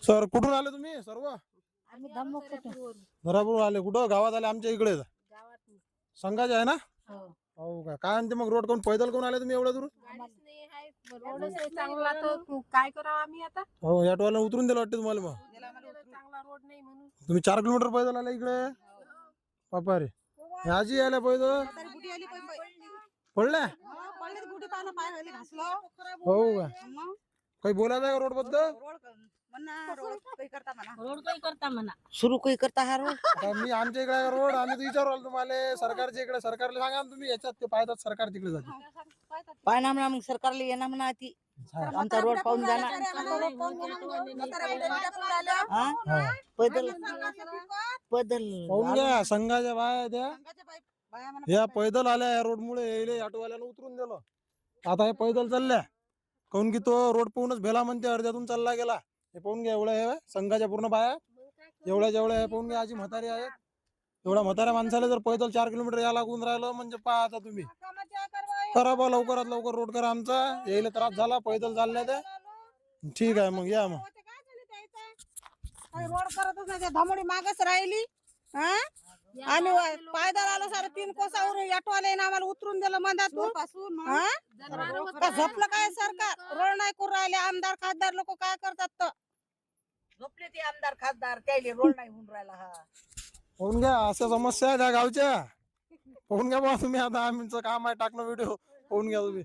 Sir कुठून आले तुम्ही सर्व? आम्ही घरापूर आले. कुठं गावात आले? आमच्या इकडे गावात संघाचे आहे ना? हो. हो का? काय म्हणते मग रोड कोण पैदल कोण आले तुम्ही एवढ्या दूर? रोडच आहे चांगला तर काय करावं आम्ही आता? हो ऑटोवाला उतरून दिलं वाटतं तुम्हाला मग. चांगला रोड नाही म्हणून तुम्ही 4 किलोमीटर पैदल आले इकडे? बापा रे. हे आजी आल्या पैदल पडल्या? हो का? काही बोलायचं आहे रोड बद्दल? रोड काही करता म्हणा. सुरू काही करता हा रोड आता मी आमच्या इकडे आहे रोड आम्ही तर विचारू आलो तुम्हाला सरकारच्या इकडे सरकारला सांगा ना तुम्ही याच्यात ते पाहतात सरकार तिकडे जाते. पाहिना म्हणा मग सरकारला येणार म्हणा ती आमचा रोड पाहून जाणार हा? पैदल पैदल पाहून घ्या संघाच्या बाया त्या या पैदल आल्या या रोड मुळे यायले ऑटोवाल्यानं उतरून दिलं. आता हे पैदल चालल्या काऊन की तो रोड पाहूनच भेला म्हणते अर्ध्यातून चालला गेला. हे पाहून घ्या एवढ्या हे संघाच्या पूर्ण बाया एवढ्या जेवढ्या हे पाहून घ्या आजी म्हातारी आहेत. एवढ्या म्हाताऱ्या माणसाला जर पैदल 4 किलोमीटर या लागून राहिलं म्हणजे पहा आता तुम्ही. करा बा लवकरात लवकर रोड करा आमचा यायला त्रास झाला पैदल चालल्या ते. ठीक आहे मग या मग. रोड करतच नाही धामोडी मागच राहिली. आम्ही पायदळ आलो सारे 3 कोसावरून ऑटोवाल्याने आम्हाला उतरून दिलं मंदातून. का झोपलं काय सरकार? रोड नाही करून राहिले. आमदार खासदार लोक काय करतात तर झोपले ते आमदार खासदार त्याले रोड नाही होऊन राहिला हा पाहून घ्या अशा समस्या आहेत त्या गावच्या. पाहून घ्या बा तुम्ही आता आमचं काम आहे टाकणं व्हिडिओ पाहून घ्या तुम्ही.